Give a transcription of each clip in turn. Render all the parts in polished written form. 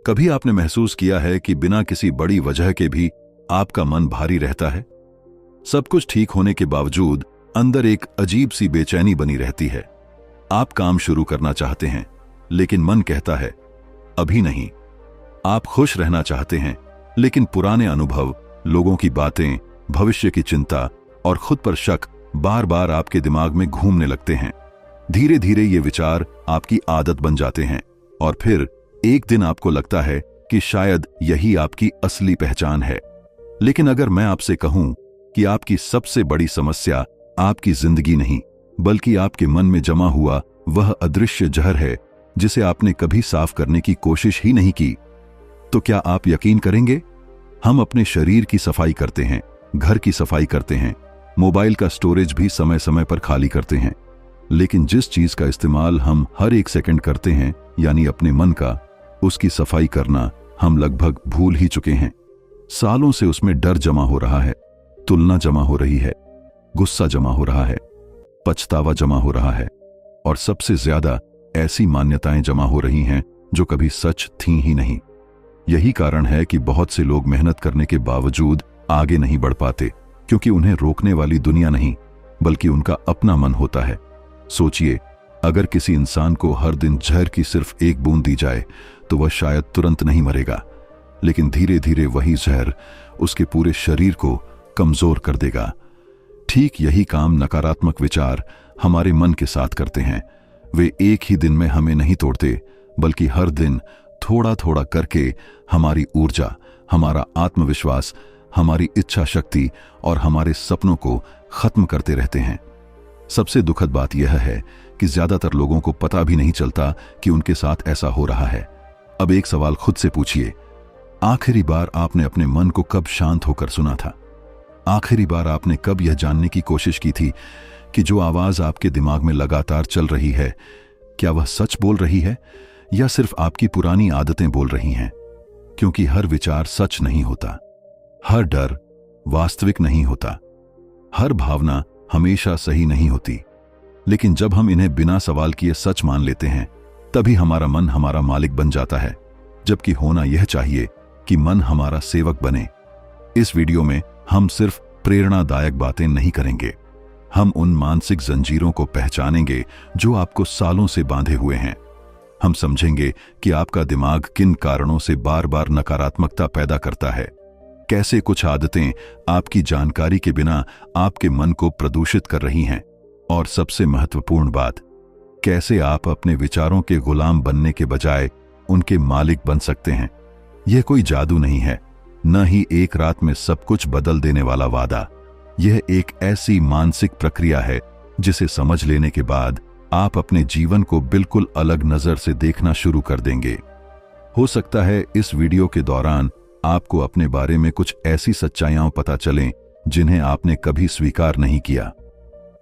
कभी आपने महसूस किया है कि बिना किसी बड़ी वजह के भी आपका मन भारी रहता है? सब कुछ ठीक होने के बावजूद अंदर एक अजीब सी बेचैनी बनी रहती है। आप काम शुरू करना चाहते हैं, लेकिन मन कहता है अभी नहीं। आप खुश रहना चाहते हैं, लेकिन पुराने अनुभव, लोगों की बातें, भविष्य की चिंता और खुद पर शक बार बार आपके दिमाग में घूमने लगते हैं। धीरे धीरे ये विचार आपकी आदत बन जाते हैं और फिर एक दिन आपको लगता है कि शायद यही आपकी असली पहचान है। लेकिन अगर मैं आपसे कहूं कि आपकी सबसे बड़ी समस्या आपकी जिंदगी नहीं, बल्कि आपके मन में जमा हुआ वह अदृश्य जहर है जिसे आपने कभी साफ करने की कोशिश ही नहीं की, तो क्या आप यकीन करेंगे? हम अपने शरीर की सफाई करते हैं, घर की सफाई करते हैं, मोबाइल का स्टोरेज भी समय समय पर खाली करते हैं, लेकिन जिस चीज का इस्तेमाल हम हर एक सेकंड करते हैं, यानी अपने मन का, उसकी सफाई करना हम लगभग भूल ही चुके हैं। सालों से उसमें डर जमा हो रहा है, तुलना जमा हो रही है, गुस्सा जमा हो रहा है, पछतावा जमा हो रहा है और सबसे ज्यादा ऐसी मान्यताएं जमा हो रही हैं जो कभी सच थी ही नहीं। यही कारण है कि बहुत से लोग मेहनत करने के बावजूद आगे नहीं बढ़ पाते, क्योंकि उन्हें रोकने वाली दुनिया नहीं, बल्कि उनका अपना मन होता है। सोचिए, अगर किसी इंसान को हर दिन जहर की सिर्फ एक बूंद दी जाए तो वह शायद तुरंत नहीं मरेगा, लेकिन धीरे धीरे वही जहर उसके पूरे शरीर को कमजोर कर देगा। ठीक यही काम नकारात्मक विचार हमारे मन के साथ करते हैं। वे एक ही दिन में हमें नहीं तोड़ते, बल्कि हर दिन थोड़ा थोड़ा करके हमारी ऊर्जा, हमारा आत्मविश्वास, हमारी इच्छा शक्ति और हमारे सपनों को खत्म करते रहते हैं। सबसे दुखद बात यह है कि ज्यादातर लोगों को पता भी नहीं चलता कि उनके साथ ऐसा हो रहा है। अब एक सवाल खुद से पूछिए, आखिरी बार आपने अपने मन को कब शांत होकर सुना था? आखिरी बार आपने कब यह जानने की कोशिश की थी कि जो आवाज आपके दिमाग में लगातार चल रही है, क्या वह सच बोल रही है या सिर्फ आपकी पुरानी आदतें बोल रही हैं? क्योंकि हर विचार सच नहीं होता, हर डर वास्तविक नहीं होता, हर भावना हमेशा सही नहीं होती। लेकिन जब हम इन्हें बिना सवाल किए सच मान लेते हैं, तभी हमारा मन हमारा मालिक बन जाता है, जबकि होना यह चाहिए कि मन हमारा सेवक बने। इस वीडियो में हम सिर्फ प्रेरणादायक बातें नहीं करेंगे, हम उन मानसिक जंजीरों को पहचानेंगे जो आपको सालों से बांधे हुए हैं। हम समझेंगे कि आपका दिमाग किन कारणों से बार बार नकारात्मकता पैदा करता है, कैसे कुछ आदतें आपकी जानकारी के बिना आपके मन को प्रदूषित कर रही हैं, और सबसे महत्वपूर्ण बात, कैसे आप अपने विचारों के गुलाम बनने के बजाय उनके मालिक बन सकते हैं। यह कोई जादू नहीं है, न ही एक रात में सब कुछ बदल देने वाला वादा। यह एक ऐसी मानसिक प्रक्रिया है जिसे समझ लेने के बाद आप अपने जीवन को बिल्कुल अलग नजर से देखना शुरू कर देंगे। हो सकता है इस वीडियो के दौरान आपको अपने बारे में कुछ ऐसी सच्चाइयां पता चलें जिन्हें आपने कभी स्वीकार नहीं किया।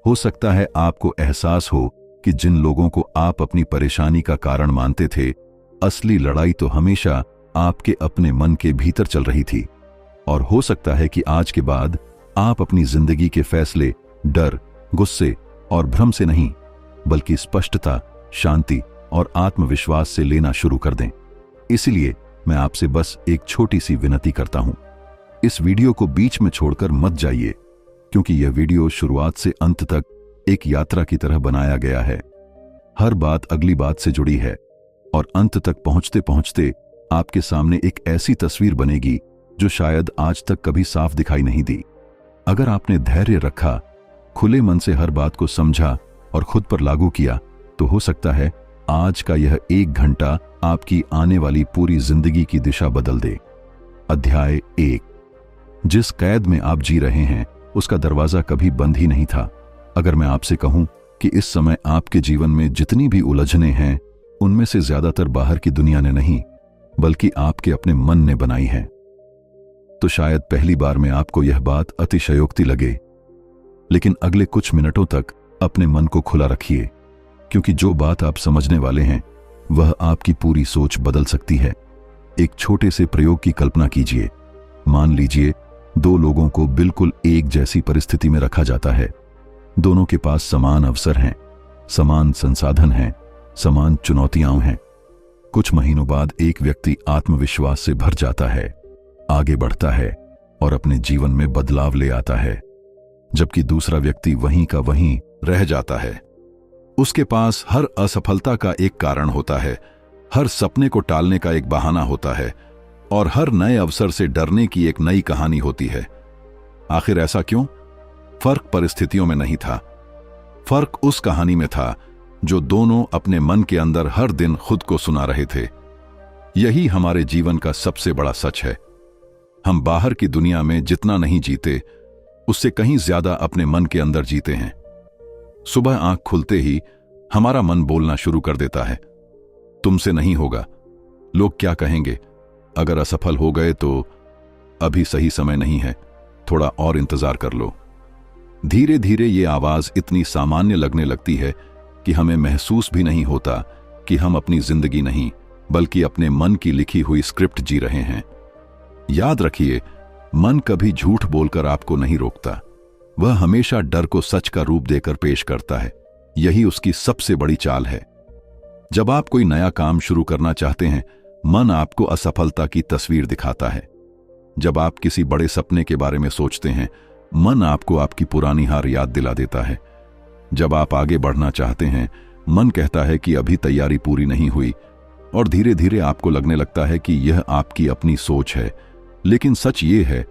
हो सकता है आपको एहसास हो कि जिन लोगों को आप अपनी परेशानी का कारण मानते थे, असली लड़ाई तो हमेशा आपके अपने मन के भीतर चल रही थी। और हो सकता है कि आज के बाद आप अपनी जिंदगी के फैसले डर, गुस्से और भ्रम से नहीं, बल्कि स्पष्टता, शांति और आत्मविश्वास से लेना शुरू कर दें। इसलिए मैं आपसे बस एक छोटी सी विनती करता हूं, इस वीडियो को बीच में छोड़कर मत जाइए, क्योंकि यह वीडियो शुरुआत से अंत तक एक यात्रा की तरह बनाया गया है। हर बात अगली बात से जुड़ी है और अंत तक पहुंचते पहुंचते आपके सामने एक ऐसी तस्वीर बनेगी जो शायद आज तक कभी साफ दिखाई नहीं दी। अगर आपने धैर्य रखा, खुले मन से हर बात को समझा और खुद पर लागू किया, तो हो सकता है आज का यह 1 घंटा आपकी आने वाली पूरी जिंदगी की दिशा बदल दे। अध्याय 1। जिस कैद में आप जी रहे हैं उसका दरवाजा कभी बंद ही नहीं था। अगर मैं आपसे कहूं कि इस समय आपके जीवन में जितनी भी उलझनें हैं, उनमें से ज्यादातर बाहर की दुनिया ने नहीं, बल्कि आपके अपने मन ने बनाई है, तो शायद पहली बार में आपको यह बात अतिशयोक्ति लगे। लेकिन अगले कुछ मिनटों तक अपने मन को खुला रखिए, क्योंकि जो बात आप समझने वाले हैं वह आपकी पूरी सोच बदल सकती है। एक छोटे से प्रयोग की कल्पना कीजिए। मान लीजिए 2 लोगों को बिल्कुल एक जैसी परिस्थिति में रखा जाता है। दोनों के पास समान अवसर हैं, समान संसाधन हैं, समान चुनौतियां हैं। कुछ महीनों बाद एक व्यक्ति आत्मविश्वास से भर जाता है, आगे बढ़ता है और अपने जीवन में बदलाव ले आता है, जबकि दूसरा व्यक्ति वहीं का वहीं रह जाता है। उसके पास हर असफलता का एक कारण होता है, हर सपने को टालने का एक बहाना होता है और हर नए अवसर से डरने की एक नई कहानी होती है। आखिर ऐसा क्यों? फर्क परिस्थितियों में नहीं था, फर्क उस कहानी में था जो दोनों अपने मन के अंदर हर दिन खुद को सुना रहे थे। यही हमारे जीवन का सबसे बड़ा सच है। हम बाहर की दुनिया में जितना नहीं जीते, उससे कहीं ज्यादा अपने मन के अंदर जीते हैं। सुबह आंख खुलते ही हमारा मन बोलना शुरू कर देता है, तुमसे नहीं होगा, लोग क्या कहेंगे, अगर असफल हो गए तो अभी सही समय नहीं है, थोड़ा और इंतजार कर लो। धीरे धीरे ये आवाज इतनी सामान्य लगने लगती है कि हमें महसूस भी नहीं होता कि हम अपनी जिंदगी नहीं बल्कि अपने मन की लिखी हुई स्क्रिप्ट जी रहे हैं। याद रखिए, मन कभी झूठ बोलकर आपको नहीं रोकता, वह हमेशा डर को सच का रूप देकर पेश करता है। यही उसकी सबसे बड़ी चाल है। जब आप कोई नया काम शुरू करना चाहते हैं, मन आपको असफलता की तस्वीर दिखाता है। जब आप किसी बड़े सपने के बारे में सोचते हैं, मन आपको आपकी पुरानी हार याद दिला देता है। जब आप आगे बढ़ना चाहते हैं, मन कहता है कि अभी तैयारी पूरी नहीं हुई, और धीरे धीरे आपको लगने लगता है कि यह आपकी अपनी सोच है। लेकिन सच ये है,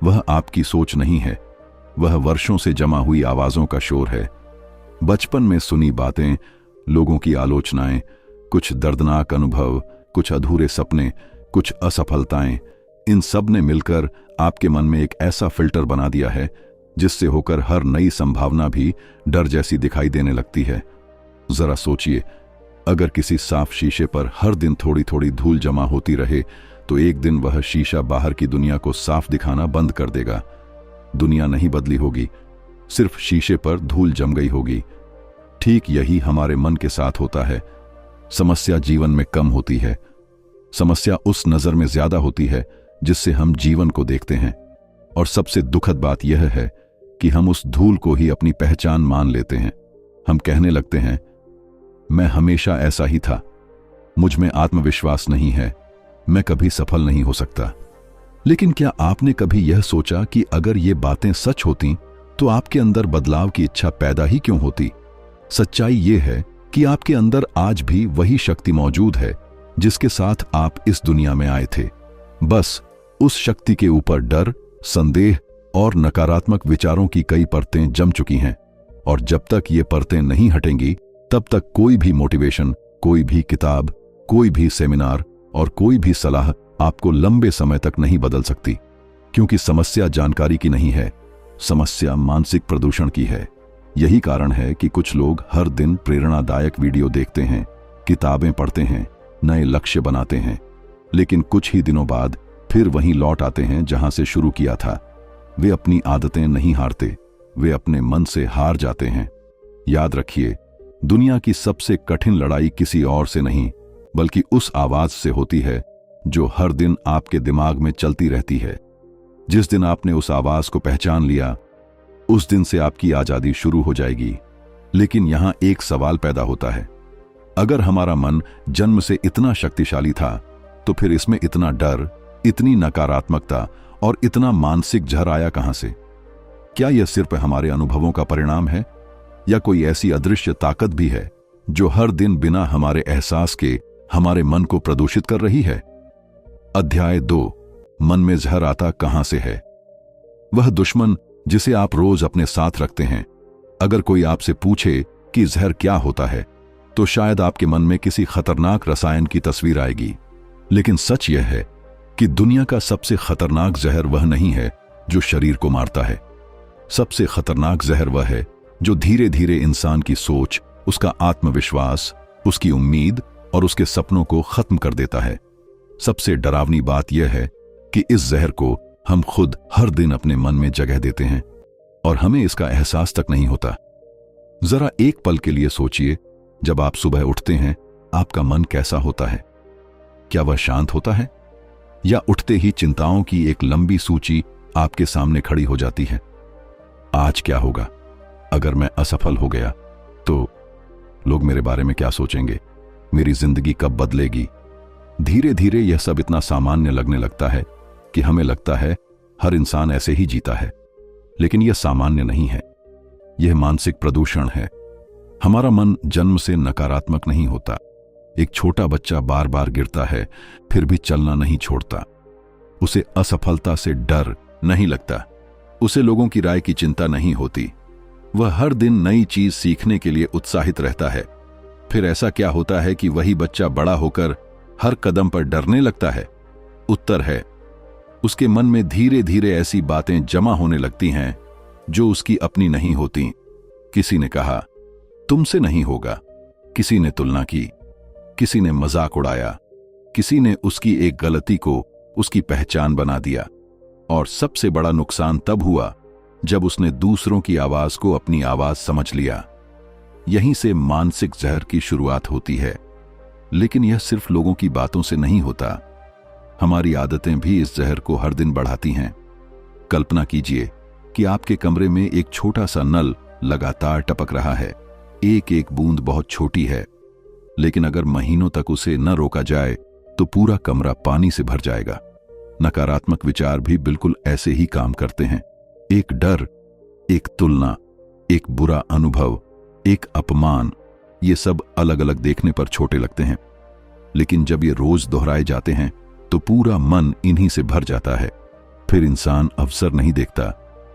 वह आपकी सोच नहीं है, वह वर्षों से जमा हुई आवाजों का शोर है। बचपन में सुनी बातें, लोगों की आलोचनाएं, कुछ दर्दनाक अनुभव, कुछ अधूरे सपने, कुछ असफलताएं, इन सब ने मिलकर आपके मन में एक ऐसा फिल्टर बना दिया है जिससे होकर हर नई संभावना भी डर जैसी दिखाई देने लगती है। जरा सोचिए, अगर किसी साफ शीशे पर हर दिन थोड़ी थोड़ी धूल जमा होती रहे तो एक दिन वह शीशा बाहर की दुनिया को साफ दिखाना बंद कर देगा। दुनिया नहीं बदली होगी, सिर्फ शीशे पर धूल जम गई होगी। ठीक यही हमारे मन के साथ होता है। समस्या जीवन में कम होती है, समस्या उस नजर में ज्यादा होती है जिससे हम जीवन को देखते हैं। और सबसे दुखद बात यह है कि हम उस धूल को ही अपनी पहचान मान लेते हैं। हम कहने लगते हैं, मैं हमेशा ऐसा ही था, मुझ में आत्मविश्वास नहीं है, मैं कभी सफल नहीं हो सकता। लेकिन क्या आपने कभी यह सोचा कि अगर ये बातें सच होती तो आपके अंदर बदलाव की इच्छा पैदा ही क्यों होती? सच्चाई ये है कि आपके अंदर आज भी वही शक्ति मौजूद है जिसके साथ आप इस दुनिया में आए थे। बस उस शक्ति के ऊपर डर, संदेह और नकारात्मक विचारों की कई परतें जम चुकी हैं, और जब तक ये परतें नहीं हटेंगी तब तक कोई भी मोटिवेशन, कोई भी किताब, कोई भी सेमिनार और कोई भी सलाह आपको लंबे समय तक नहीं बदल सकती। क्योंकि समस्या जानकारी की नहीं है, समस्या मानसिक प्रदूषण की है। यही कारण है कि कुछ लोग हर दिन प्रेरणादायक वीडियो देखते हैं, किताबें पढ़ते हैं, नए लक्ष्य बनाते हैं, लेकिन कुछ ही दिनों बाद फिर वहीं लौट आते हैं जहां से शुरू किया था। वे अपनी आदतें नहीं हारते, वे अपने मन से हार जाते हैं। याद रखिए, दुनिया की सबसे कठिन लड़ाई किसी और से नहीं बल्कि उस आवाज से होती है जो हर दिन आपके दिमाग में चलती रहती है। जिस दिन आपने उस आवाज को पहचान लिया, उस दिन से आपकी आजादी शुरू हो जाएगी। लेकिन यहां एक सवाल पैदा होता है, अगर हमारा मन जन्म से इतना शक्तिशाली था तो फिर इसमें इतना डर, इतनी नकारात्मकता और इतना मानसिक जहर आया कहां से? क्या यह सिर्फ हमारे अनुभवों का परिणाम है, या कोई ऐसी अदृश्य ताकत भी है जो हर दिन बिना हमारे एहसास के हमारे मन को प्रदूषित कर रही है? अध्याय 2, मन में जहर आता कहां से है? वह दुश्मन जिसे आप रोज अपने साथ रखते हैं। अगर कोई आपसे पूछे कि जहर क्या होता है तो शायद आपके मन में किसी खतरनाक रसायन की तस्वीर आएगी। लेकिन सच यह है कि दुनिया का सबसे खतरनाक जहर वह नहीं है जो शरीर को मारता है। सबसे खतरनाक जहर वह है जो धीरे धीरे इंसान की सोच, उसका आत्मविश्वास, उसकी उम्मीद और उसके सपनों को खत्म कर देता है। सबसे डरावनी बात यह है कि इस जहर को हम खुद हर दिन अपने मन में जगह देते हैं और हमें इसका एहसास तक नहीं होता। जरा एक पल के लिए सोचिए, जब आप सुबह उठते हैं आपका मन कैसा होता है? क्या वह शांत होता है, या उठते ही चिंताओं की एक लंबी सूची आपके सामने खड़ी हो जाती है? आज क्या होगा? अगर मैं असफल हो गया तो लोग मेरे बारे में क्या सोचेंगे? मेरी जिंदगी कब बदलेगी? धीरे धीरे यह सब इतना सामान्य लगने लगता है कि हमें लगता है हर इंसान ऐसे ही जीता है। लेकिन यह सामान्य नहीं है, यह मानसिक प्रदूषण है। हमारा मन जन्म से नकारात्मक नहीं होता। एक छोटा बच्चा बार बार गिरता है फिर भी चलना नहीं छोड़ता। उसे असफलता से डर नहीं लगता, उसे लोगों की राय की चिंता नहीं होती। वह हर दिन नई चीज सीखने के लिए उत्साहित रहता है। फिर ऐसा क्या होता है कि वही बच्चा बड़ा होकर हर कदम पर डरने लगता है? उत्तर है, उसके मन में धीरे धीरे ऐसी बातें जमा होने लगती हैं जो उसकी अपनी नहीं होती। किसी ने कहा तुमसे नहीं होगा, किसी ने तुलना की, किसी ने मजाक उड़ाया, किसी ने उसकी एक गलती को उसकी पहचान बना दिया। और सबसे बड़ा नुकसान तब हुआ जब उसने दूसरों की आवाज को अपनी आवाज समझ लिया। यहीं से मानसिक जहर की शुरुआत होती है। लेकिन यह सिर्फ लोगों की बातों से नहीं होता, हमारी आदतें भी इस जहर को हर दिन बढ़ाती हैं। कल्पना कीजिए कि आपके कमरे में एक छोटा सा नल लगातार टपक रहा है। एक एक बूंद बहुत छोटी है, लेकिन अगर महीनों तक उसे न रोका जाए तो पूरा कमरा पानी से भर जाएगा। नकारात्मक विचार भी बिल्कुल ऐसे ही काम करते हैं। एक डर, एक तुलना, एक बुरा अनुभव, एक अपमान, ये सब अलग अलग देखने पर छोटे लगते हैं, लेकिन जब ये रोज दोहराए जाते हैं तो पूरा मन इन्हीं से भर जाता है। फिर इंसान अवसर नहीं देखता,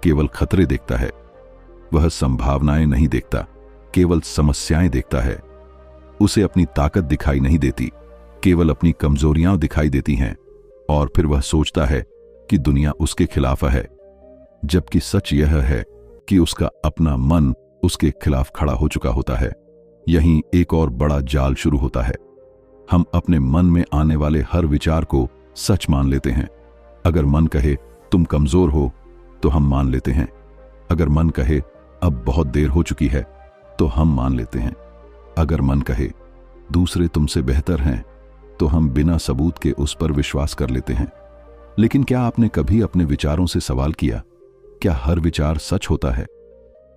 केवल खतरे देखता है। वह संभावनाएं नहीं देखता, केवल समस्याएं देखता है। उसे अपनी ताकत दिखाई नहीं देती, केवल अपनी कमजोरियां दिखाई देती हैं। और फिर वह सोचता है कि दुनिया उसके खिलाफ है, जबकि सच यह है कि उसका अपना मन उसके खिलाफ खड़ा हो चुका होता है। यहीं एक और बड़ा जाल शुरू होता है। हम अपने मन में आने वाले हर विचार को सच मान लेते हैं। अगर मन कहे तुम कमजोर हो तो हम मान लेते हैं। अगर मन कहे अब बहुत देर हो चुकी है तो हम मान लेते हैं। अगर मन कहे दूसरे तुमसे बेहतर हैं तो हम बिना सबूत के उस पर विश्वास कर लेते हैं। लेकिन क्या आपने कभी अपने विचारों से सवाल किया, क्या हर विचार सच होता है?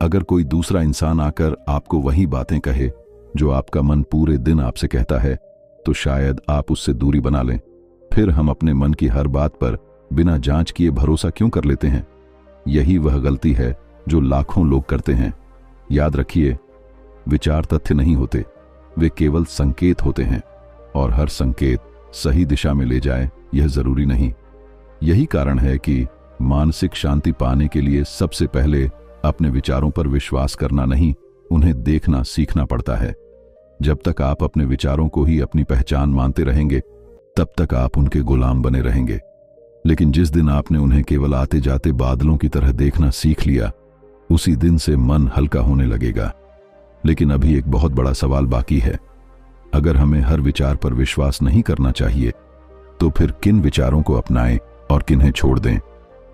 अगर कोई दूसरा इंसान आकर आपको वही बातें कहे जो आपका मन पूरे दिन आपसे कहता है, तो शायद आप उससे दूरी बना लें। फिर हम अपने मन की हर बात पर बिना जांच किए भरोसा क्यों कर लेते हैं? यही वह गलती है जो लाखों लोग करते हैं। याद रखिए, विचार तथ्य नहीं होते, वे केवल संकेत होते हैं, और हर संकेत सही दिशा में ले जाए यह जरूरी नहीं। यही कारण है कि मानसिक शांति पाने के लिए सबसे पहले अपने विचारों पर विश्वास करना नहीं, उन्हें देखना सीखना पड़ता है। जब तक आप अपने विचारों को ही अपनी पहचान मानते रहेंगे, तब तक आप उनके गुलाम बने रहेंगे। लेकिन जिस दिन आपने उन्हें केवल आते जाते बादलों की तरह देखना सीख लिया, उसी दिन से मन हल्का होने लगेगा। लेकिन अभी एक बहुत बड़ा सवाल बाकी है। अगर हमें हर विचार पर विश्वास नहीं करना चाहिए, तो फिर किन विचारों को अपनाएं और किन्हें छोड़ दें?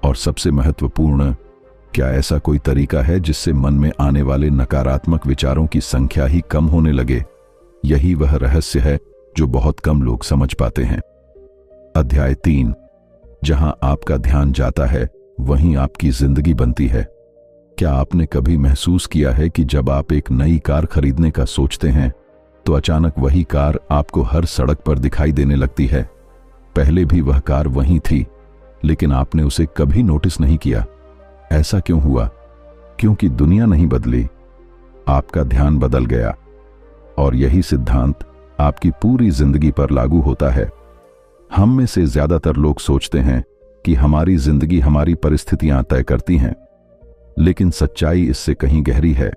और सबसे महत्वपूर्ण, क्या ऐसा कोई तरीका है जिससे मन में आने वाले नकारात्मक विचारों की संख्या ही कम होने लगे? यही वह रहस्य है जो बहुत कम लोग समझ पाते हैं। अध्याय 3, जहां आपका ध्यान जाता है वहीं आपकी जिंदगी बनती है। क्या आपने कभी महसूस किया है कि जब आप एक नई कार खरीदने का सोचते हैं तो अचानक वही कार आपको हर सड़क पर दिखाई देने लगती है? पहले भी वह कार वहीं थी, लेकिन आपने उसे कभी नोटिस नहीं किया। ऐसा क्यों हुआ? क्योंकि दुनिया नहीं बदली, आपका ध्यान बदल गया। और यही सिद्धांत आपकी पूरी जिंदगी पर लागू होता है। हम में से ज्यादातर लोग सोचते हैं कि हमारी जिंदगी हमारी परिस्थितियां तय करती हैं, लेकिन सच्चाई इससे कहीं गहरी है।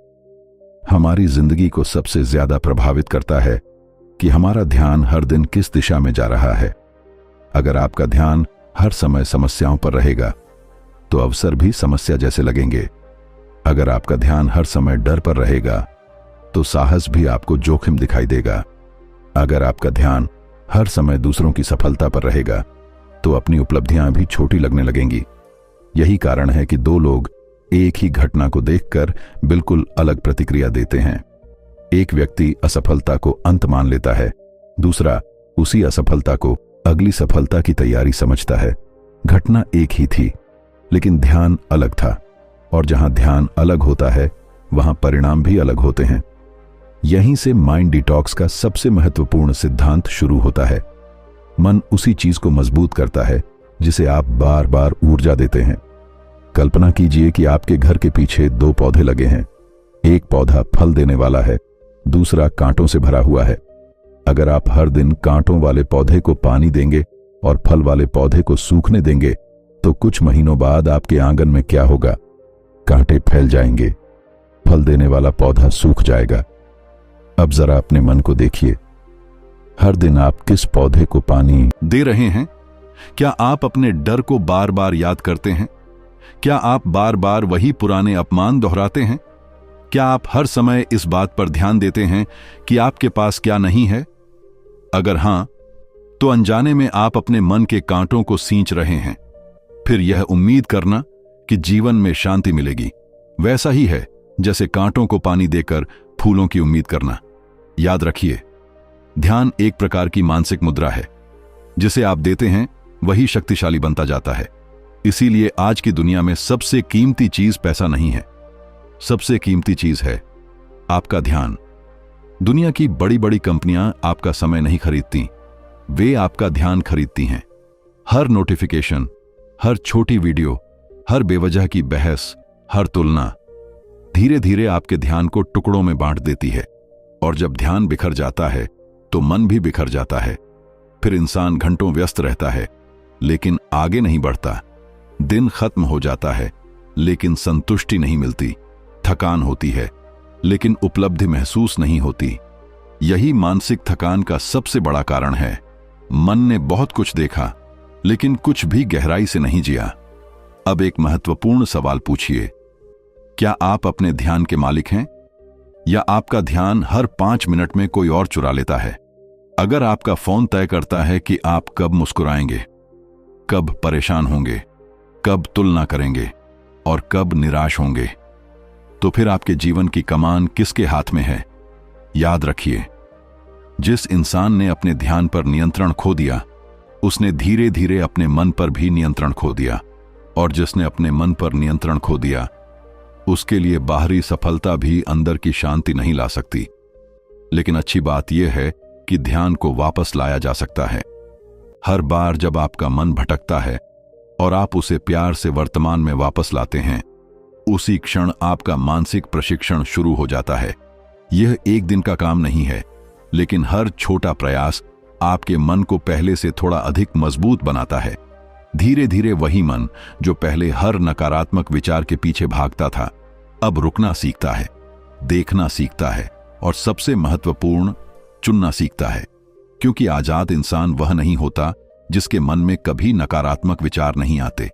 हमारी जिंदगी को सबसे ज्यादा प्रभावित करता है कि हमारा ध्यान हर दिन किस दिशा में जा रहा है। अगर आपका ध्यान हर समय समस्याओं पर रहेगा, तो अवसर भी समस्या जैसे लगेंगे। अगर आपका ध्यान हर समय डर पर रहेगा, तो साहस भी आपको जोखिम दिखाई देगा। अगर आपका ध्यान हर समय दूसरों की सफलता पर रहेगा, तो अपनी उपलब्धियां भी छोटी लगने लगेंगी। यही कारण है कि दो लोग एक ही घटना को देखकर बिल्कुल अलग प्रतिक्रिया देते हैं। एक व्यक्ति असफलता को अंत मान लेता है, दूसरा उसी असफलता को अगली सफलता की तैयारी समझता है। घटना एक ही थी, लेकिन ध्यान अलग था, और जहां ध्यान अलग होता है वहां परिणाम भी अलग होते हैं। यहीं से माइंड डिटॉक्स का सबसे महत्वपूर्ण सिद्धांत शुरू होता है। मन उसी चीज को मजबूत करता है जिसे आप बार बार ऊर्जा देते हैं। कल्पना कीजिए कि आपके घर के पीछे 2 पौधे लगे हैं। एक पौधा फल देने वाला है, दूसरा कांटों से भरा हुआ है। अगर आप हर दिन कांटों वाले पौधे को पानी देंगे और फल वाले पौधे को सूखने देंगे तो कुछ महीनों बाद आपके आंगन में क्या होगा? कांटे फैल जाएंगे, फल देने वाला पौधा सूख जाएगा। अब जरा अपने मन को देखिए, हर दिन आप किस पौधे को पानी दे रहे हैं? क्या आप अपने डर को बार बार याद करते हैं? क्या आप बार बार वही पुराने अपमान दोहराते हैं? क्या आप हर समय इस बात पर ध्यान देते हैं कि आपके पास क्या नहीं है? अगर हां, तो अनजाने में आप अपने मन के कांटों को सींच रहे हैं। फिर यह उम्मीद करना कि जीवन में शांति मिलेगी, वैसा ही है जैसे कांटों को पानी देकर फूलों की उम्मीद करना। याद रखिए, ध्यान एक प्रकार की मानसिक मुद्रा है। जिसे आप देते हैं वही शक्तिशाली बनता जाता है। इसीलिए आज की दुनिया में सबसे कीमती चीज पैसा नहीं है, सबसे कीमती चीज है आपका ध्यान। दुनिया की बड़ी बड़ी कंपनियां आपका समय नहीं खरीदती, वे आपका ध्यान खरीदती हैं। हर नोटिफिकेशन, हर छोटी वीडियो, हर बेवजह की बहस, हर तुलना धीरे धीरे आपके ध्यान को टुकड़ों में बांट देती है। और जब ध्यान बिखर जाता है तो मन भी बिखर जाता है। फिर इंसान घंटों व्यस्त रहता है लेकिन आगे नहीं बढ़ता। दिन खत्म हो जाता है लेकिन संतुष्टि नहीं मिलती। थकान होती है लेकिन उपलब्धि महसूस नहीं होती। यही मानसिक थकान का सबसे बड़ा कारण है। मन ने बहुत कुछ देखा लेकिन कुछ भी गहराई से नहीं जिया। अब एक महत्वपूर्ण सवाल पूछिए, क्या आप अपने ध्यान के मालिक हैं या आपका ध्यान हर 5 मिनट में कोई और चुरा लेता है? अगर आपका फोन तय करता है कि आप कब मुस्कुराएंगे, कब परेशान होंगे, कब तुलना करेंगे और कब निराश होंगे, तो फिर आपके जीवन की कमान किसके हाथ में है? याद रखिए, जिस इंसान ने अपने ध्यान पर नियंत्रण खो दिया, उसने धीरे धीरे अपने मन पर भी नियंत्रण खो दिया। और जिसने अपने मन पर नियंत्रण खो दिया, उसके लिए बाहरी सफलता भी अंदर की शांति नहीं ला सकती। लेकिन अच्छी बात यह है कि ध्यान को वापस लाया जा सकता है। हर बार जब आपका मन भटकता है और आप उसे प्यार से वर्तमान में वापस लाते हैं, उसी क्षण आपका मानसिक प्रशिक्षण शुरू हो जाता है। यह एक दिन का काम नहीं है, लेकिन हर छोटा प्रयास आपके मन को पहले से थोड़ा अधिक मजबूत बनाता है। धीरे धीरे वही मन जो पहले हर नकारात्मक विचार के पीछे भागता था, अब रुकना सीखता है, देखना सीखता है और सबसे महत्वपूर्ण, चुनना सीखता है। क्योंकि आजाद इंसान वह नहीं होता जिसके मन में कभी नकारात्मक विचार नहीं आते।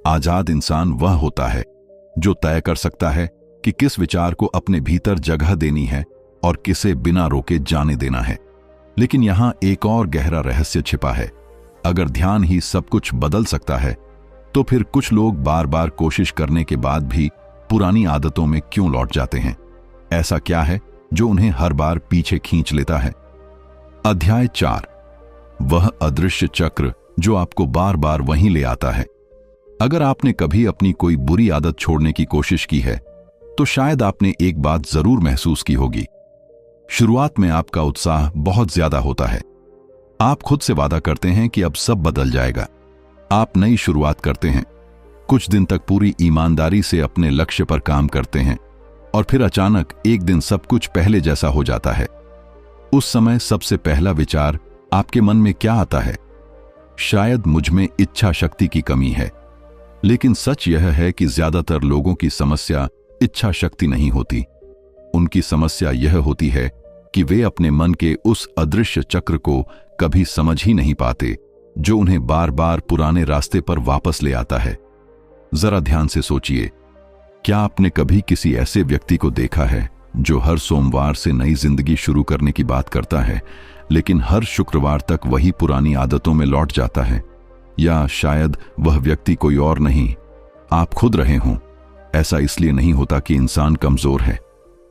आजाद इंसान वह होता है जो तय कर सकता है कि किस विचार को अपने भीतर जगह देनी है और किसे बिना रोके जाने देना है। लेकिन यहां एक और गहरा रहस्य छिपा है। अगर ध्यान ही सब कुछ बदल सकता है, तो फिर कुछ लोग बार बार कोशिश करने के बाद भी पुरानी आदतों में क्यों लौट जाते हैं? ऐसा क्या है जो उन्हें हर बार पीछे खींच लेता है? अध्याय 4, वह अदृश्य चक्र जो आपको बार बार वहीं ले आता है। अगर आपने कभी अपनी कोई बुरी आदत छोड़ने की कोशिश की है, तो शायद आपने एक बात जरूर महसूस की होगी। शुरुआत में आपका उत्साह बहुत ज्यादा होता है। आप खुद से वादा करते हैं कि अब सब बदल जाएगा। आप नई शुरुआत करते हैं, कुछ दिन तक पूरी ईमानदारी से अपने लक्ष्य पर काम करते हैं और फिर अचानक एक दिन सब कुछ पहले जैसा हो जाता है। उस समय सबसे पहला विचार आपके मन में क्या आता है? शायद मुझ में इच्छा शक्ति की कमी है। लेकिन सच यह है कि ज्यादातर लोगों की समस्या इच्छा शक्ति नहीं होती। उनकी समस्या यह होती है कि वे अपने मन के उस अदृश्य चक्र को कभी समझ ही नहीं पाते, जो उन्हें बार बार पुराने रास्ते पर वापस ले आता है। जरा ध्यान से सोचिए, क्या आपने कभी किसी ऐसे व्यक्ति को देखा है जो हर सोमवार से नई जिंदगी शुरू करने की बात करता है, लेकिन हर शुक्रवार तक वही पुरानी आदतों में लौट जाता है? या शायद वह व्यक्ति कोई और नहीं, आप खुद रहे हों। ऐसा इसलिए नहीं होता कि इंसान कमजोर है,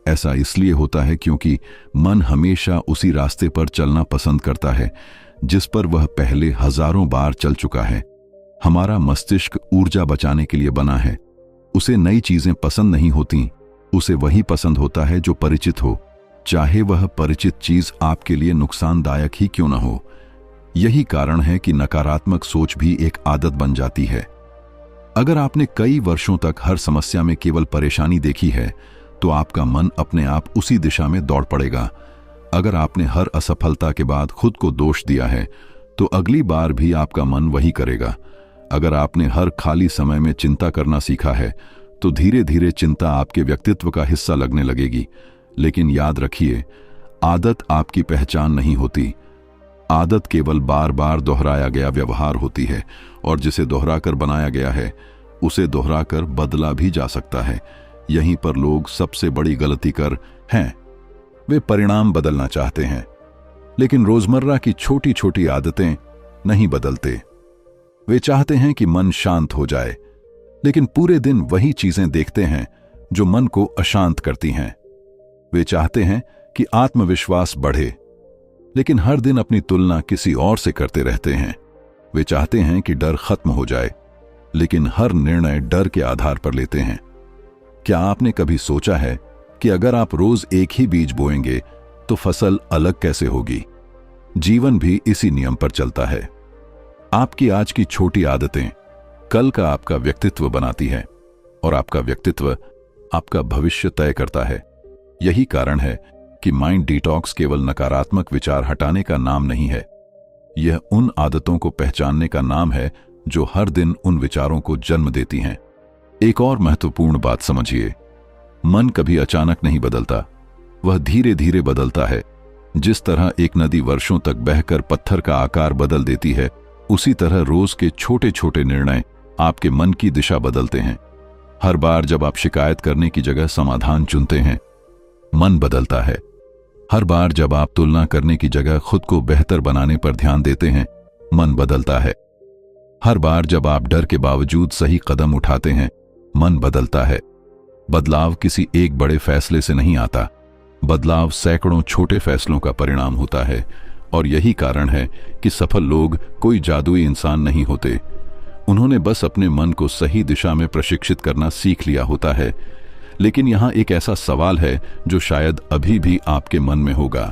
ऐसा इसलिए होता है क्योंकि मन हमेशा उसी रास्ते पर चलना पसंद करता है जिस पर वह पहले हजारों बार चल चुका है। हमारा मस्तिष्क ऊर्जा बचाने के लिए बना है। उसे नई चीजें पसंद नहीं होती, उसे वही पसंद होता है जो परिचित हो, चाहे वह परिचित चीज आपके लिए नुकसानदायक ही क्यों न हो। यही कारण है कि नकारात्मक सोच भी एक आदत बन जाती है। अगर आपने कई वर्षों तक हर समस्या में केवल परेशानी देखी है, तो आपका मन अपने आप उसी दिशा में दौड़ पड़ेगा। अगर आपने हर असफलता के बाद खुद को दोष दिया है, तो अगली बार भी आपका मन वही करेगा। अगर आपने हर खाली समय में चिंता करना सीखा है, तो धीरे धीरे चिंता आपके व्यक्तित्व का हिस्सा लगने लगेगी। लेकिन याद रखिए, आदत आपकी पहचान नहीं होती। आदत केवल बार बार दोहराया गया व्यवहार होती है, और जिसे दोहराकर बनाया गया है, उसे दोहराकर बदला भी जा सकता है। यहीं पर लोग सबसे बड़ी गलती कर हैं। वे परिणाम बदलना चाहते हैं, लेकिन रोजमर्रा की छोटी छोटी आदतें नहीं बदलते। वे चाहते हैं कि मन शांत हो जाए, लेकिन पूरे दिन वही चीजें देखते हैं जो मन को अशांत करती हैं। वे चाहते हैं कि आत्मविश्वास बढ़े, लेकिन हर दिन अपनी तुलना किसी और से करते रहते हैं। वे चाहते हैं कि डर खत्म हो जाए, लेकिन हर निर्णय डर के आधार पर लेते हैं। क्या आपने कभी सोचा है कि अगर आप रोज एक ही बीज बोएंगे तो फसल अलग कैसे होगी? जीवन भी इसी नियम पर चलता है। आपकी आज की छोटी आदतें कल का आपका व्यक्तित्व बनाती है, और आपका व्यक्तित्व आपका भविष्य तय करता है। यही कारण है कि माइंड डिटॉक्स केवल नकारात्मक विचार हटाने का नाम नहीं है। यह उन आदतों को पहचानने का नाम है जो हर दिन उन विचारों को जन्म देती हैं। एक और महत्वपूर्ण बात समझिए, मन कभी अचानक नहीं बदलता, वह धीरे धीरे बदलता है। जिस तरह एक नदी वर्षों तक बहकर पत्थर का आकार बदल देती है, उसी तरह रोज के छोटे छोटे निर्णय आपके मन की दिशा बदलते हैं। हर बार जब आप शिकायत करने की जगह समाधान चुनते हैं, मन बदलता है। हर बार जब आप तुलना करने की जगह खुद को बेहतर बनाने पर ध्यान देते हैं, मन बदलता है। हर बार जब आप डर के बावजूद सही कदम उठाते हैं, मन बदलता है। बदलाव किसी एक बड़े फैसले से नहीं आता, बदलाव सैकड़ों छोटे फैसलों का परिणाम होता है। और यही कारण है कि सफल लोग कोई जादुई इंसान नहीं होते। उन्होंने बस अपने मन को सही दिशा में प्रशिक्षित करना सीख लिया होता है। लेकिन यहां एक ऐसा सवाल है जो शायद अभी भी आपके मन में होगा।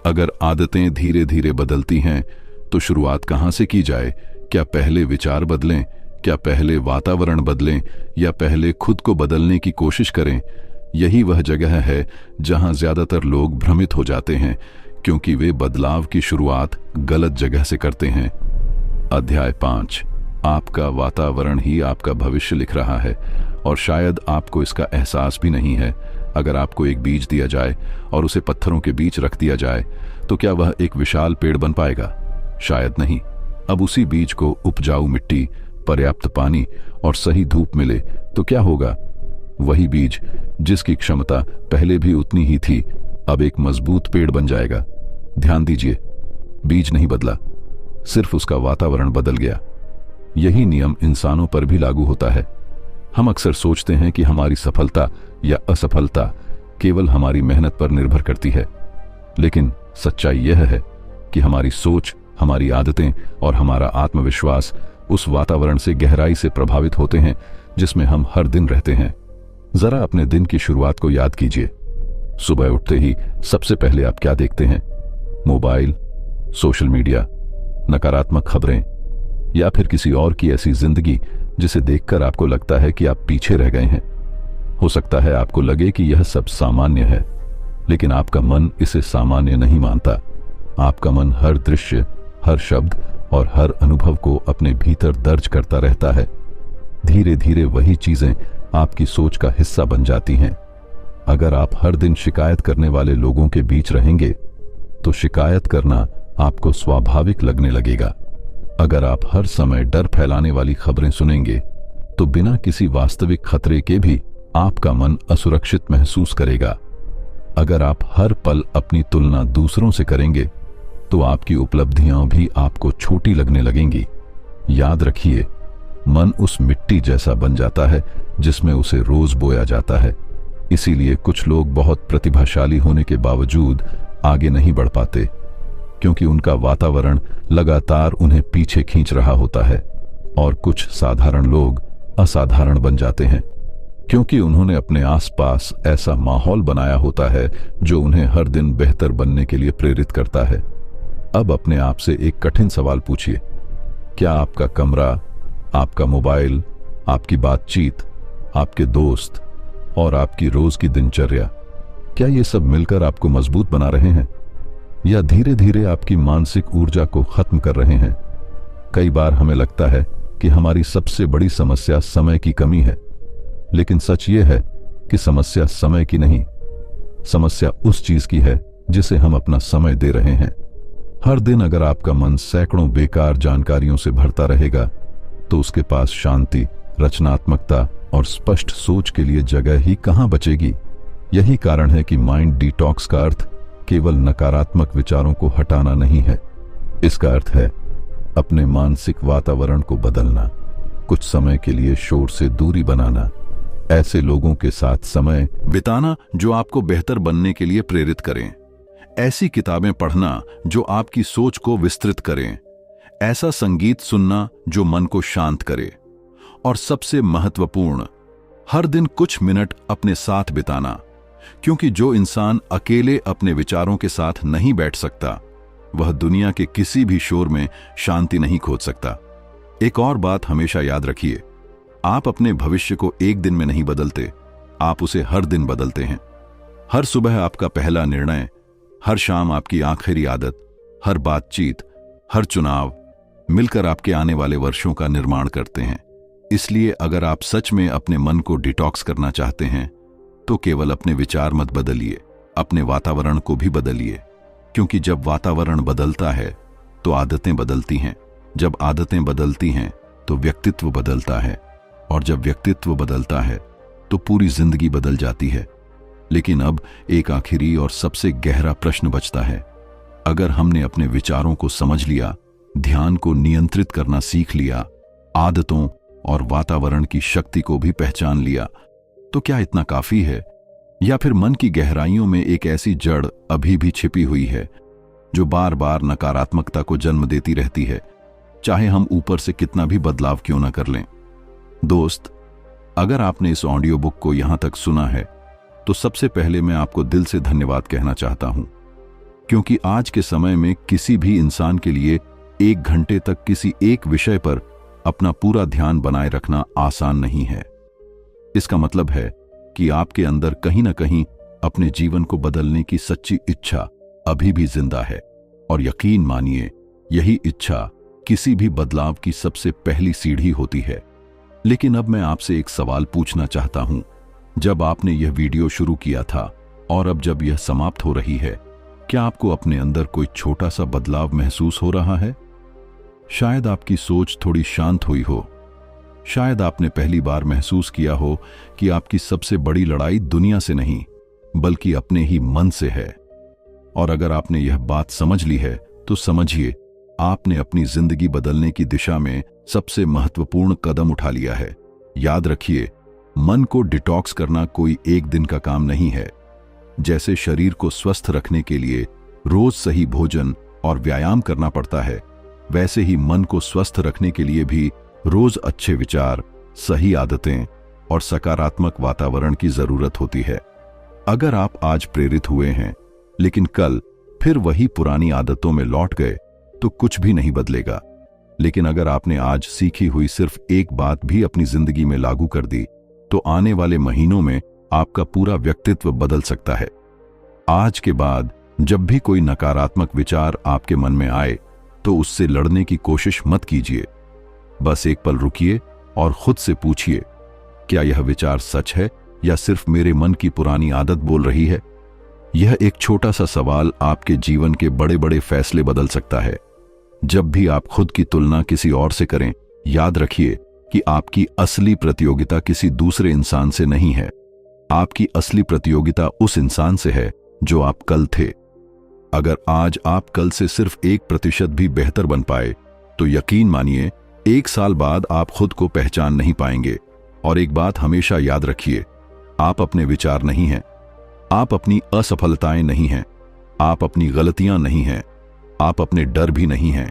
अगर आदतें धीरे धीरे बदलती हैं, तो शुरुआत कहां से की जाए? क्या पहले विचार बदलें? क्या पहले वातावरण बदलें? या पहले खुद को बदलने की कोशिश करें? यही वह जगह है जहां ज्यादातर लोग भ्रमित हो जाते हैं, क्योंकि वे बदलाव की शुरुआत गलत जगह से करते हैं। अध्याय 5, आपका वातावरण ही आपका भविष्य लिख रहा है, और शायद आपको इसका एहसास भी नहीं है। अगर आपको एक बीज दिया जाए और उसे पत्थरों के बीच रख दिया जाए, तो क्या वह एक विशाल पेड़ बन पाएगा? शायद नहीं। अब उसी बीज को उपजाऊ मिट्टी, पर्याप्त पानी और सही धूप मिले तो क्या होगा? वही बीज जिसकी क्षमता पहले भी उतनी ही थी, अब एक मजबूत पेड़ बन जाएगा। ध्यान दीजिए, बीज नहीं बदला, सिर्फ उसका वातावरण बदल गया। यही नियम इंसानों पर भी लागू होता है। हम अक्सर सोचते हैं कि हमारी सफलता या असफलता केवल हमारी मेहनत पर निर्भर करती है, लेकिन सच्चाई यह है कि हमारी सोच, हमारी आदतें और हमारा आत्मविश्वास उस वातावरण से गहराई से प्रभावित होते हैं जिसमें हम हर दिन रहते हैं। जरा अपने दिन की शुरुआत को याद कीजिए। सुबह उठते ही सबसे पहले आप क्या देखते हैं? मोबाइल, सोशल मीडिया, नकारात्मक खबरें, या फिर किसी और की ऐसी जिंदगी जिसे देखकर आपको लगता है कि आप पीछे रह गए हैं? हो सकता है आपको लगे कि यह सब सामान्य है, लेकिन आपका मन इसे सामान्य नहीं मानता। आपका मन हर दृश्य, हर शब्द और हर अनुभव को अपने भीतर दर्ज करता रहता है। धीरे धीरे वही चीजें आपकी सोच का हिस्सा बन जाती हैं। अगर आप हर दिन शिकायत करने वाले लोगों के बीच रहेंगे, तो शिकायत करना आपको स्वाभाविक लगने लगेगा। अगर आप हर समय डर फैलाने वाली खबरें सुनेंगे, तो बिना किसी वास्तविक खतरे के भी आपका मन असुरक्षित महसूस करेगा। अगर आप हर पल अपनी तुलना दूसरों से करेंगे, तो आपकी उपलब्धियां भी आपको छोटी लगने लगेंगी। याद रखिए, मन उस मिट्टी जैसा बन जाता है जिसमें उसे रोज बोया जाता है। इसीलिए कुछ लोग बहुत प्रतिभाशाली होने के बावजूद आगे नहीं बढ़ पाते, क्योंकि उनका वातावरण लगातार उन्हें पीछे खींच रहा होता है। और कुछ साधारण लोग असाधारण बन जाते हैं, क्योंकि उन्होंने अपने आसपास ऐसा माहौल बनाया होता है जो उन्हें हर दिन बेहतर बनने के लिए प्रेरित करता है। अब अपने आप से एक कठिन सवाल पूछिए। क्या आपका कमरा, आपका मोबाइल, आपकी बातचीत, आपके दोस्त और आपकी रोज की दिनचर्या, क्या ये सब मिलकर आपको मजबूत बना रहे हैं या धीरे धीरे आपकी मानसिक ऊर्जा को खत्म कर रहे हैं? कई बार हमें लगता है कि हमारी सबसे बड़ी समस्या समय की कमी है, लेकिन सच ये है कि समस्या समय की नहीं, समस्या उस चीज की है जिसे हम अपना समय दे रहे हैं। हर दिन अगर आपका मन सैकड़ों बेकार जानकारियों से भरता रहेगा तो उसके पास शांति, रचनात्मकता और स्पष्ट सोच के लिए जगह ही कहां बचेगी। यही कारण है कि माइंड डिटॉक्स का अर्थ केवल नकारात्मक विचारों को हटाना नहीं है। इसका अर्थ है अपने मानसिक वातावरण को बदलना, कुछ समय के लिए शोर से दूरी बनाना, ऐसे लोगों के साथ समय बिताना जो आपको बेहतर बनने के लिए प्रेरित करें, ऐसी किताबें पढ़ना जो आपकी सोच को विस्तृत करें, ऐसा संगीत सुनना जो मन को शांत करे, और सबसे महत्वपूर्ण, हर दिन कुछ मिनट अपने साथ बिताना, क्योंकि जो इंसान अकेले अपने विचारों के साथ नहीं बैठ सकता वह दुनिया के किसी भी शोर में शांति नहीं खोज सकता। एक और बात हमेशा याद रखिए, आप अपने भविष्य को एक दिन में नहीं बदलते, आप उसे हर दिन बदलते हैं। हर सुबह आपका पहला निर्णय, हर शाम आपकी आखिरी आदत, हर बातचीत, हर चुनाव मिलकर आपके आने वाले वर्षों का निर्माण करते हैं। इसलिए अगर आप सच में अपने मन को डिटॉक्स करना चाहते हैं तो केवल अपने विचार मत बदलिए, अपने वातावरण को भी बदलिए, क्योंकि जब वातावरण बदलता है तो आदतें बदलती हैं, जब आदतें बदलती हैं तो व्यक्तित्व बदलता है, और जब व्यक्तित्व बदलता है तो पूरी जिंदगी बदल जाती है। लेकिन अब एक आखिरी और सबसे गहरा प्रश्न बचता है। अगर हमने अपने विचारों को समझ लिया, ध्यान को नियंत्रित करना सीख लिया, आदतों और वातावरण की शक्ति को भी पहचान लिया, तो क्या इतना काफी है? या फिर मन की गहराइयों में एक ऐसी जड़ अभी भी छिपी हुई है जो बार बार नकारात्मकता को जन्म देती रहती है, चाहे हम ऊपर से कितना भी बदलाव क्यों न कर लें? दोस्त, अगर आपने इस ऑडियो बुक को यहां तक सुना है तो सबसे पहले मैं आपको दिल से धन्यवाद कहना चाहता हूं, क्योंकि आज के समय में किसी भी इंसान के लिए 1 घंटे तक किसी एक विषय पर अपना पूरा ध्यान बनाए रखना आसान नहीं है। इसका मतलब है कि आपके अंदर कहीं ना कहीं अपने जीवन को बदलने की सच्ची इच्छा अभी भी जिंदा है, और यकीन मानिए यही इच्छा किसी भी बदलाव की सबसे पहली सीढ़ी होती है। लेकिन अब मैं आपसे एक सवाल पूछना चाहता हूं। जब आपने यह वीडियो शुरू किया था और अब जब यह समाप्त हो रही है, क्या आपको अपने अंदर कोई छोटा सा बदलाव महसूस हो रहा है? शायद आपकी सोच थोड़ी शांत हुई हो, शायद आपने पहली बार महसूस किया हो कि आपकी सबसे बड़ी लड़ाई दुनिया से नहीं बल्कि अपने ही मन से है। और अगर आपने यह बात समझ ली है तो समझिए आपने अपनी जिंदगी बदलने की दिशा में सबसे महत्वपूर्ण कदम उठा लिया है। याद रखिए, मन को डिटॉक्स करना कोई एक दिन का काम नहीं है। जैसे शरीर को स्वस्थ रखने के लिए रोज सही भोजन और व्यायाम करना पड़ता है, वैसे ही मन को स्वस्थ रखने के लिए भी रोज अच्छे विचार, सही आदतें और सकारात्मक वातावरण की जरूरत होती है। अगर आप आज प्रेरित हुए हैं लेकिन कल फिर वही पुरानी आदतों में लौट गए तो कुछ भी नहीं बदलेगा। लेकिन अगर आपने आज सीखी हुई सिर्फ एक बात भी अपनी जिंदगी में लागू कर दी तो आने वाले महीनों में आपका पूरा व्यक्तित्व बदल सकता है। आज के बाद जब भी कोई नकारात्मक विचार आपके मन में आए तो उससे लड़ने की कोशिश मत कीजिए। बस एक पल रुकिए और खुद से पूछिए, क्या यह विचार सच है या सिर्फ मेरे मन की पुरानी आदत बोल रही है? यह एक छोटा सा सवाल आपके जीवन के बड़े बड़े फैसले बदल सकता है। जब भी आप खुद की तुलना किसी और से करें, याद रखिए कि आपकी असली प्रतियोगिता किसी दूसरे इंसान से नहीं है। आपकी असली प्रतियोगिता उस इंसान से है जो आप कल थे। अगर आज आप कल से सिर्फ 1% भी बेहतर बन पाए तो यकीन मानिए 1 साल बाद आप खुद को पहचान नहीं पाएंगे। और एक बात हमेशा याद रखिए, आप अपने विचार नहीं हैं, आप अपनी असफलताएं नहीं हैं, आप अपनी गलतियां नहीं हैं, आप अपने डर भी नहीं हैं।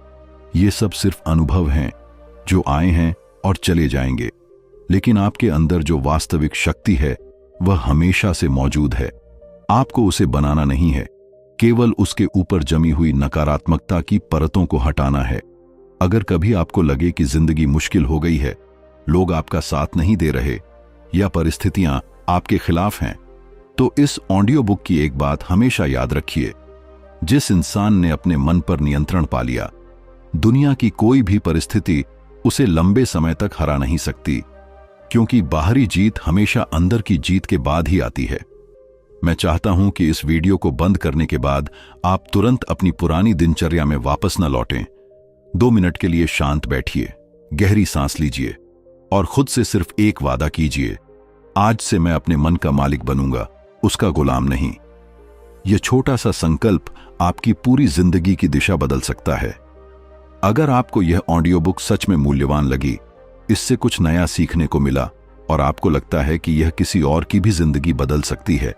ये सब सिर्फ अनुभव हैं जो आए हैं और चले जाएंगे। लेकिन आपके अंदर जो वास्तविक शक्ति है वह हमेशा से मौजूद है। आपको उसे बनाना नहीं है, केवल उसके ऊपर जमी हुई नकारात्मकता की परतों को हटाना है। अगर कभी आपको लगे कि जिंदगी मुश्किल हो गई है, लोग आपका साथ नहीं दे रहे या परिस्थितियां आपके खिलाफ हैं, तो इस ऑडियो बुक की एक बात हमेशा याद रखिए। जिस इंसान ने अपने मन पर नियंत्रण पा लिया, दुनिया की कोई भी परिस्थिति उसे लंबे समय तक हरा नहीं सकती, क्योंकि बाहरी जीत हमेशा अंदर की जीत के बाद ही आती है। मैं चाहता हूं कि इस वीडियो को बंद करने के बाद आप तुरंत अपनी पुरानी दिनचर्या में वापस न लौटें। 2 मिनट के लिए शांत बैठिए, गहरी सांस लीजिए और खुद से सिर्फ एक वादा कीजिए, आज से मैं अपने मन का मालिक बनूंगा, उसका गुलाम नहीं। यह छोटा सा संकल्प आपकी पूरी जिंदगी की दिशा बदल सकता है। अगर आपको यह ऑडियो बुक सच में मूल्यवान लगी, इससे कुछ नया सीखने को मिला और आपको लगता है कि यह किसी और की भी जिंदगी बदल सकती है,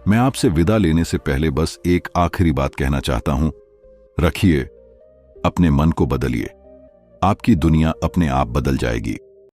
मैं आपसे विदा लेने से पहले बस एक आखिरी बात कहना चाहता हूं। रखिए, अपने मन को बदलिए, आपकी दुनिया अपने आप बदल जाएगी।